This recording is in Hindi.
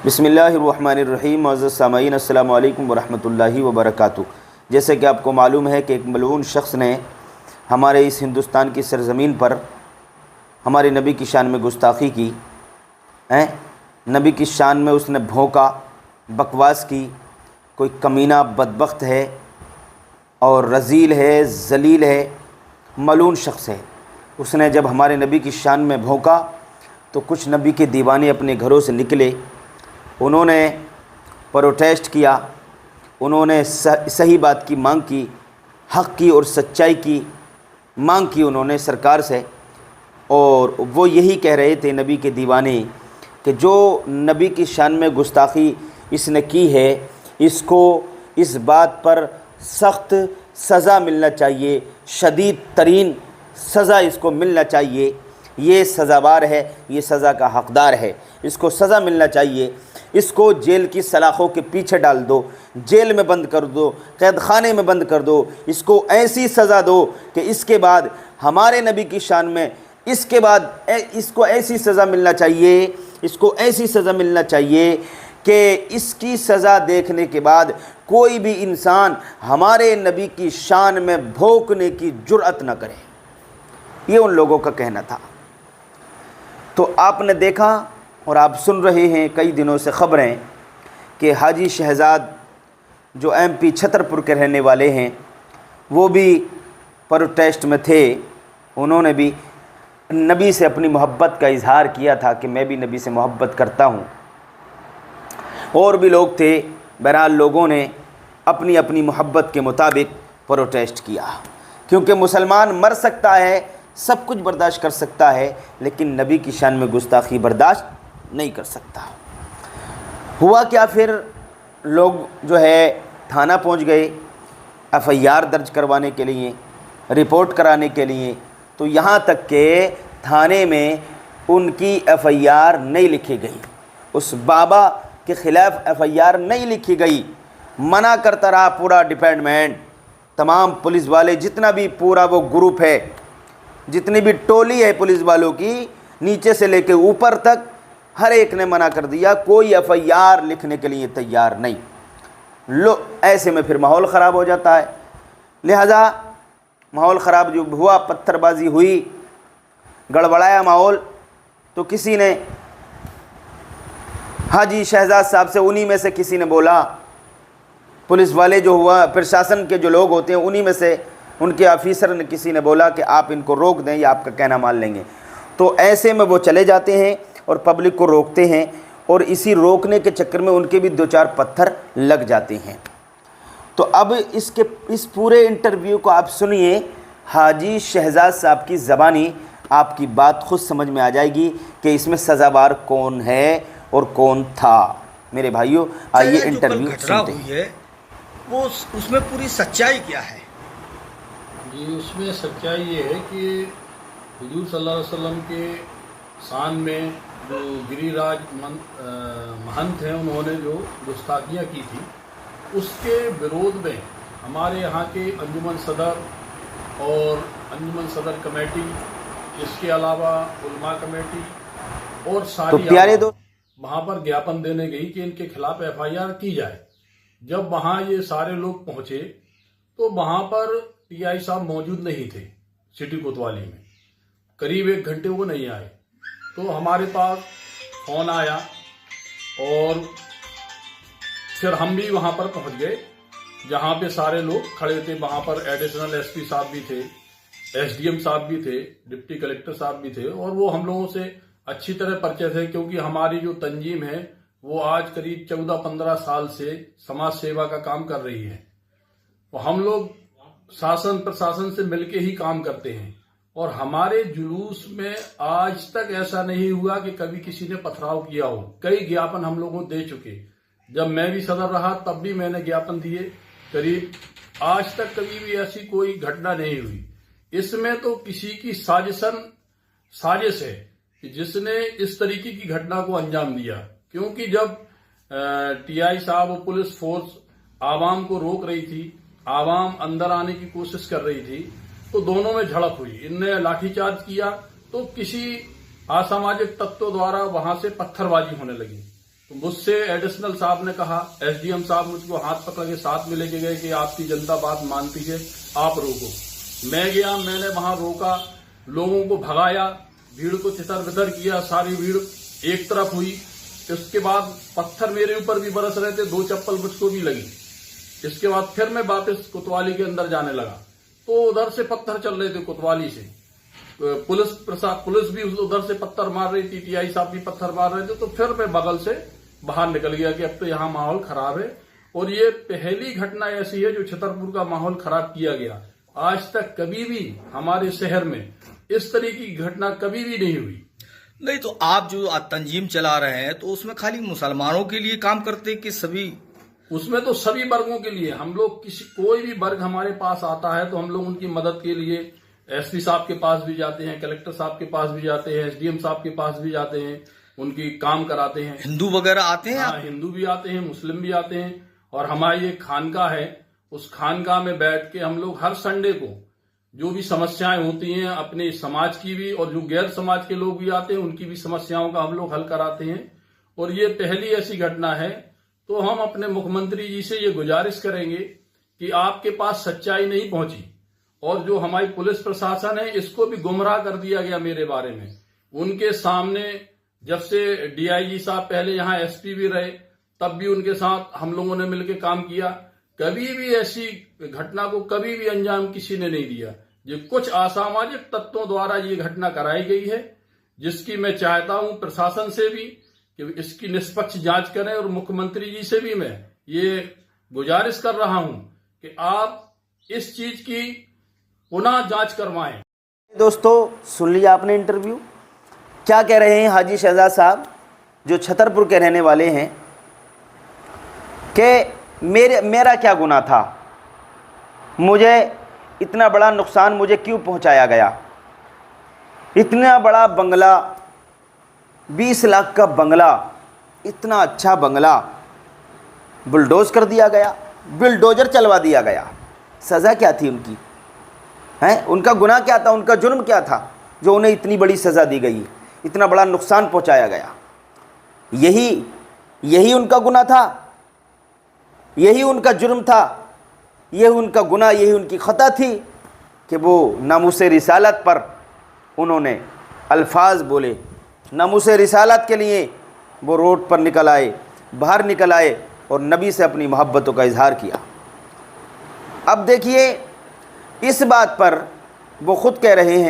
बिस्मिल्लाहिर्रहमानिर्रहीम। मुअज़्ज़ज़ सामईन, अस्सलामु अलैकुम वरहमतुल्लाहि वबरकातुहू। जैसे कि आपको मालूम है कि एक मलऊन शख्स ने हमारे इस हिंदुस्तान की सरज़मीन पर हमारे नबी की शान में गुस्ताखी की है। नबी की शान में उसने भौंका, बकवास की। कोई कमीना बदबख्त है और रज़ील है, ज़लील है, मलऊन शख्स है। उसने जब हमारे नबी की शान में भौंका तो कुछ नबी के दीवाने अपने घरों से निकले। उन्होंने प्रोटेस्ट किया, उन्होंने सही बात की मांग की, हक़ की और सच्चाई की मांग की उन्होंने सरकार से। और वो यही कह रहे थे नबी के दीवाने कि जो नबी की शान में गुस्ताखी इसने की है, इसको इस बात पर सख्त सज़ा मिलना चाहिए, शदीद तरीन सज़ा इसको मिलना चाहिए। ये सज़ावार है, ये सज़ा का हक़दार है, इसको सज़ा मिलना चाहिए। इसको जेल की सलाखों के पीछे डाल दो, जेल में बंद कर दो, कैद खाने में बंद कर दो। इसको ऐसी सज़ा दो कि इसके बाद हमारे नबी की शान में इसके बाद इसको ऐसी सज़ा मिलना चाहिए, इसको ऐसी सज़ा मिलना चाहिए कि इसकी सज़ा देखने के बाद कोई भी इंसान हमारे नबी की शान में भौंकने की जुर्अत न करे। ये उन लोगों का कहना था। तो आपने देखा और आप सुन रहे हैं कई दिनों से ख़बरें कि हाजी शहज़ाद जो MP छतरपुर के रहने वाले हैं, वो भी प्रोटेस्ट में थे। उन्होंने भी नबी से अपनी मोहब्बत का इजहार किया था कि मैं भी नबी से मोहब्बत करता हूँ। और भी लोग थे। बहरहाल लोगों ने अपनी अपनी मोहब्बत के मुताबिक प्रोटेस्ट किया, क्योंकि मुसलमान मर सकता है, सब कुछ बर्दाश्त कर सकता है, लेकिन नबी की शान में गुस्ताखी बर्दाश्त नहीं कर सकता। हुआ क्या फिर, लोग जो है थाना पहुंच गए FIR दर्ज करवाने के लिए, रिपोर्ट कराने के लिए। तो यहाँ तक के थाने में उनकी FIR नहीं लिखी गई, उस बाबा के ख़िलाफ़ FIR नहीं लिखी गई। मना करता रहा पूरा डिपार्टमेंट, तमाम पुलिस वाले, जितना भी पूरा वो ग्रुप है, जितनी भी टोली है पुलिस वालों की, नीचे से लेके ऊपर तक हर एक ने मना कर दिया, कोई FIR लिखने के लिए तैयार नहीं। ऐसे में फिर माहौल ख़राब हो जाता है। लिहाजा माहौल ख़राब जो हुआ, पत्थरबाजी हुई, गड़बड़ाया माहौल, तो किसी ने हाजी शहजाद साहब से, उन्हीं में से किसी ने बोला, पुलिस वाले जो हुआ, प्रशासन के जो लोग होते हैं उन्हीं में से उनके ऑफिसर ने, किसी ने बोला कि आप इनको रोक दें या आपका कहना मान लेंगे। तो ऐसे में वो चले जाते हैं और पब्लिक को रोकते हैं, और इसी रोकने के चक्कर में उनके भी 2-4 पत्थर लग जाते हैं। तो अब इस पूरे इंटरव्यू को आप सुनिए, हाजी शहजाद साहब की ज़बानी, आपकी बात खुद समझ में आ जाएगी कि इसमें सज़ावार कौन है और कौन था। मेरे भाइयों, आइए इंटरव्यू सुनते हैं। वो उसमें पूरी सच्चाई क्या है? जी, उसमें सच्चाई ये है कि हुजूर सल्लल्लाहु अलैहि वसल्लम के शान में जो गिरिराज महंत हैं, उन्होंने जो गुस्ताखियाँ की थी, उसके विरोध में हमारे यहाँ के अंजुमन सदर और अंजुमन सदर कमेटी, इसके अलावा उलमा कमेटी और सारी प्यारे दोस्त वहाँ पर ज्ञापन देने गई कि इनके खिलाफ FIR की जाए। जब वहाँ ये सारे लोग पहुँचे तो वहाँ पर TI साहब मौजूद नहीं थे सिटी कोतवाली में, करीब 1 घंटे वो नहीं आए। तो हमारे पास फ़ोन आया और फिर हम भी वहाँ पर पहुँच गए, जहाँ पे सारे लोग खड़े थे। वहाँ पर एडिशनल SP साहब भी थे, SDM साहब भी थे, डिप्टी कलेक्टर साहब भी थे, और वो हम लोगों से अच्छी तरह परिचय थे, क्योंकि हमारी जो तंजीम है वो आज करीब 14-15 साल से समाज सेवा का काम कर रही है। तो हम लोग शासन प्रशासन से मिलके ही काम करते हैं, और हमारे जुलूस में आज तक ऐसा नहीं हुआ कि कभी किसी ने पथराव किया हो। कई ज्ञापन हम लोगों दे चुके, जब मैं भी सदर रहा तब भी मैंने ज्ञापन दिए, करीब आज तक कभी भी ऐसी कोई घटना नहीं हुई। इसमें तो किसी की साजिश है कि जिसने इस तरीके की घटना को अंजाम दिया, क्योंकि जब TI साहब और पुलिस फोर्स आवाम को रोक रही थी, आवाम अंदर आने की कोशिश कर रही थी, तो दोनों में झड़प हुई। इनने लाठीचार्ज किया तो किसी असामाजिक तत्वों द्वारा वहां से पत्थरबाजी होने लगी। तो मुझसे एडिशनल साहब ने कहा, एसडीएम साहब मुझको हाथ पकड़ के साथ में लेके गए कि आपकी जनता बात मानती है, आप रोको। मैं गया, मैंने वहां रोका, लोगों को भगाया, भीड़ को तितर बितर किया, सारी भीड़ एक तरफ हुई। इसके बाद पत्थर मेरे ऊपर भी बरस रहे थे, 2 चप्पल मुझको भी लगी। इसके बाद फिर मैं वापस कोतवाली के अंदर जाने लगा, तो उधर से पत्थर चल रहे थे कोतवाली से, पुलिस भी उधर से पत्थर मार रही थी, टीआई साहब भी पत्थर मार रहे थे। तो फिर मैं बगल से बाहर निकल गया कि अब तो यहाँ माहौल खराब है। और ये पहली घटना ऐसी है जो छतरपुर का माहौल खराब किया गया। आज तक कभी भी हमारे शहर में इस तरह की घटना कभी भी नहीं हुई। नहीं, तो आप जो तंजीम चला रहे हैं तो उसमें खाली मुसलमानों के लिए काम करते हैं कि सभी? उसमें तो सभी वर्गों के लिए, हम लोग कोई भी वर्ग हमारे पास आता है तो हम लोग उनकी मदद के लिए एसपी साहब के पास भी जाते हैं, कलेक्टर साहब के पास भी जाते हैं, एसडीएम साहब के पास भी जाते हैं, उनकी काम कराते हैं। हिंदू वगैरह आते हैं? हाँ, हिंदू भी आते हैं, मुस्लिम भी आते हैं। और हमारी एक खानका है, उस खानका में बैठ के हम लोग हर संडे को जो भी समस्याएं होती हैं अपने समाज की भी, और जो गैर समाज के लोग भी आते हैं उनकी भी समस्याओं का हम लोग हल कराते हैं। और ये पहली ऐसी घटना है। तो हम अपने मुख्यमंत्री जी से ये गुजारिश करेंगे कि आपके पास सच्चाई नहीं पहुंची, और जो हमारी पुलिस प्रशासन है इसको भी गुमराह कर दिया गया मेरे बारे में। उनके सामने जब से डीआईजी साहब पहले यहाँ एसपी भी रहे, तब भी उनके साथ हम लोगों ने मिलकर काम किया। कभी भी ऐसी घटना को कभी भी अंजाम किसी ने नहीं दिया। ये कुछ असामाजिक तत्वों द्वारा ये घटना कराई गई है, जिसकी मैं चाहता हूं प्रशासन से भी कि इसकी निष्पक्ष जांच करें, और मुख्यमंत्री जी से भी मैं ये गुजारिश कर रहा हूं कि आप इस चीज की पुनः जांच करवाएं। दोस्तों, सुन लिया आपने इंटरव्यू। क्या कह रहे हैं हाजी शहजाद साहब, जो छतरपुर के रहने वाले हैं, कि मेरा क्या गुनाह था, मुझे इतना बड़ा नुकसान मुझे क्यों पहुंचाया गया। इतना बड़ा बंगला, 20 लाख का बंगला, इतना अच्छा बंगला बुलडोज कर दिया गया, बुलडोजर चलवा दिया गया। सज़ा क्या थी उनकी? हैं, उनका गुनाह क्या था, उनका जुर्म क्या था जो उन्हें इतनी बड़ी सज़ा दी गई, इतना बड़ा नुकसान पहुंचाया गया? यही उनका गुनाह था, यही उनका जुर्म था, यही उनका गुनाह, यही उनकी खता थी कि वो नामूस रिसालत पर उन्होंने अल्फाज बोले। नामूस रिसालत के लिए वो रोड पर निकल आए, बाहर निकल आए और नबी से अपनी मोहब्बतों का इजहार किया। अब देखिए, इस बात पर वो खुद कह रहे हैं